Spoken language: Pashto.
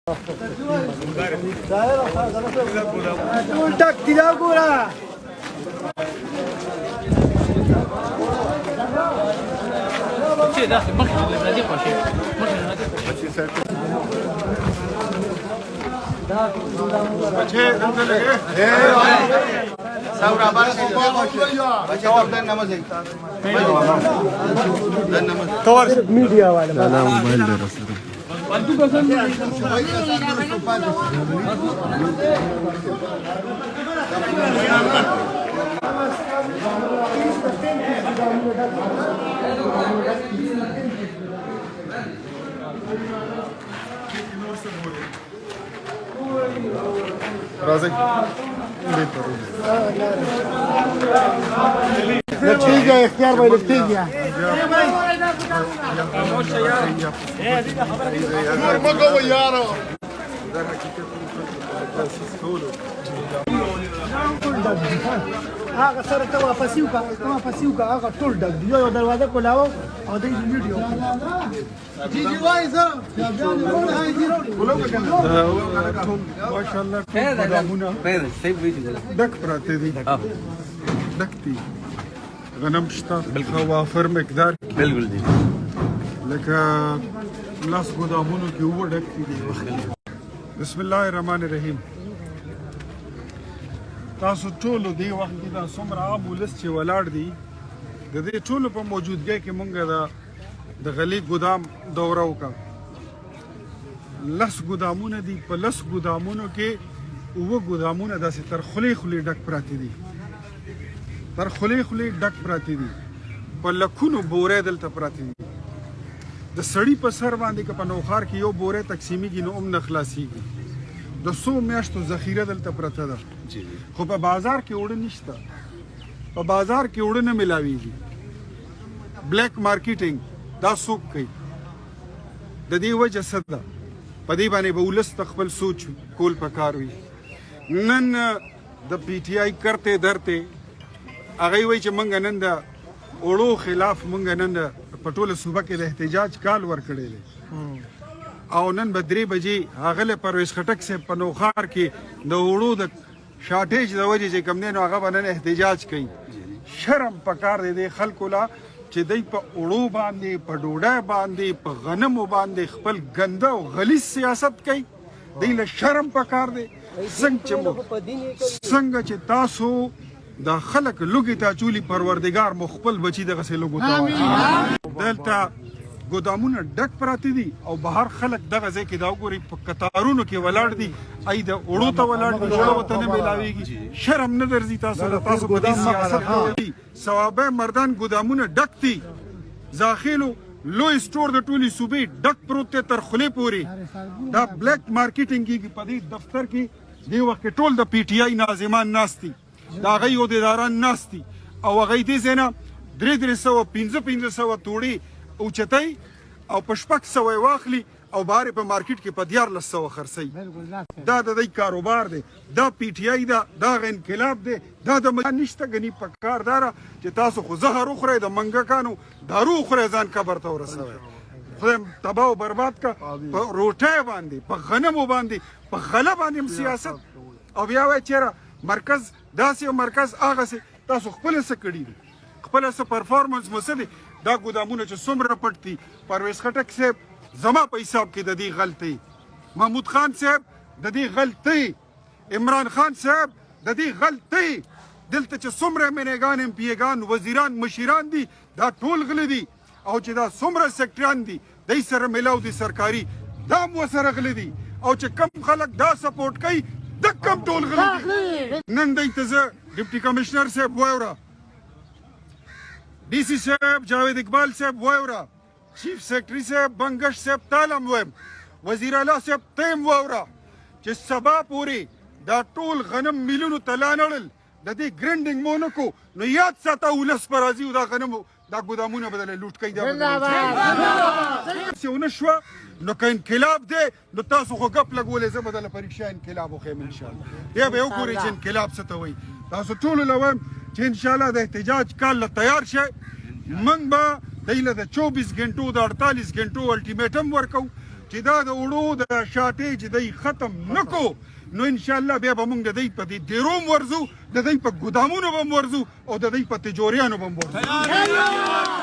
ټول ټک دی دا ګوره چې دا مخکې له دې خوشي مخکې له دې خوشي بچے دلته لګے سورا باندې بچے دلته نماز ہے نماز کور میډیا والا دا موبایل دی رسره راځي نتیجه اختیار باید نتیجه مګو یارو هغه سره ته واپس یو کا هغه ټول ډک دی یو دروازه کولاو او د ویډیو جی جی وای سره ماشاءالله ډک پراته دي ډک دي غنم شته وافر مقدار بالکل دی لکه لاس ګدامونو کې وو ډک دي بسم الله الرحمن الرحیم تاسو ټول دی وخت کې دا څومره عام ولس چې ولاړ دي د دې ټول په موجودګۍ کې مونږ د غلی ګدام دوره وکړه لس ګدامونه دي په لس ګدامونو کې اوه ګدامونه داسې تر خولې ډک پراته دي تر خولې ډک پراته دي په لکونو بورې دلته پراته دي د سړی په سر باندې که په نوخار کې یو بورې تقسیمیږي نو هم نه خلاصیږي د 100 میاشتو ذخیره دلته پرته ده خو په بازار کې وړه نشته په بازار کې وړه نه ملاویږي بلیک مارکیټینګ دا څوک کوي د دې وجه څه ده په دې باندې به ولس خپل سوچ کول پکار وي نن د پی ټی آی کرتے درته هغه وایي چې مونږ نن د وړو خلاف مونږ نن په ټوله صوبه کې د احتجاج کال ورکړی دی او نن به 3 بجې هغه له پرویز خټک صاحب په نوخار کې د وړو د شارټیج د وجې چې کم دی نو هغه به نن احتجاج کوي شرم پکار دی د خلکو لا چې دوی په وړو باندې په ډوډۍ باندې په غنمو باندې خپل ګنده او غلیظ سیاست کوي دوی له شرم پکار دی څنګه چې تاسو دا خلک لوګي ته چولی پروردگار مخبل بچی دغه سه لوګو ته دلته ګدامونه ډک پراته دي او بهر خلک دغه ځای کې دا وګوري په قطارونو کې ولاړ دي ای د وړو ته ولاړ دي وړو ته نه ملاويږي شرم نه درځي تاسو په دې سیاست کوي ثوابه مردان ګدامونه ډک دي ځاخلو لوی سٹور د ټولي صوبې ډک پروت تر خولې پوري دا بلیک مارکیټینګ کې په دې دفتر کې دی وخت ټول د پی ټی آی ناظمان ناشتي دا غي او داران ناشتي او غي دې زنه 300 توړي او چتای او پشپک سوې واخلي او بهر په مارکیټ کې په 1400 خرڅي دا د دې کاروبار دی دا پی ټی آی دا انقلاب دی دا د نشته غني په کاردار چې تاسو خو زهر خورئ د منګکانو دارو خورئ ځان قبر ته ورسوي خدای تباہ او برباد کا په روټه باندې په غنمو باندې په غله باندې سیاست او بیا وای چیرې مرکز داسې مرکز هغه سي تاسو خپل څه کړی خپل څه پرفارمنس مسدي دا ګدامونه چې څومره پټ دي پرویز خټک صاحب زما په حساب کې د دې غلطي محمود خان صاحب د دې غلطي عمران خان صاحب د دې غلطي دلته چې څومره منېګان ام پی ګان وزیران مشیران دي دا ټول غلي دي او چې دا څومره سیکټریان دي دای سره ملاو دي سرکاري دا مو سره غلي دي او چې کم خلک دا سپورټ کوي د کم ټول غلي دي نن دای ته ډیپټي کمشنر صاحب وایورا D C साहब जावेद इकबाल साहब वावरा चीफ सेक्रेटरी साहब बंगश साहब तालम वम वजीर आला साहब तैम वावरा چې سبا پوری دا ټول غنم میلیونو تلانړل د دې ګرینډینګ مونکو نو یاد ساته ولس پر راځي دا غنم دا ګدامونه بدل لوټ کوي دا څه شو نو که انقلاب دی نو تاسو خو غپ لګولې زه بدل پریښه انقلاب خو ان شاء الله یا به وګورئ چې انقلاب څه ته وایي تاسو ټول لوم چې ان شاء الله د احتجاج کال تیار شي من به دله د 24 غنټو د 48 غنټو الټیمیټم ورکو چې دا د وړو د شاټېج دی ختم نکو نو ان شاء الله بیا به موږ د دوی په دې دیروم ورځو د دوی په ګودامونو به ورځو او د دوی په تجوریانو به ورځو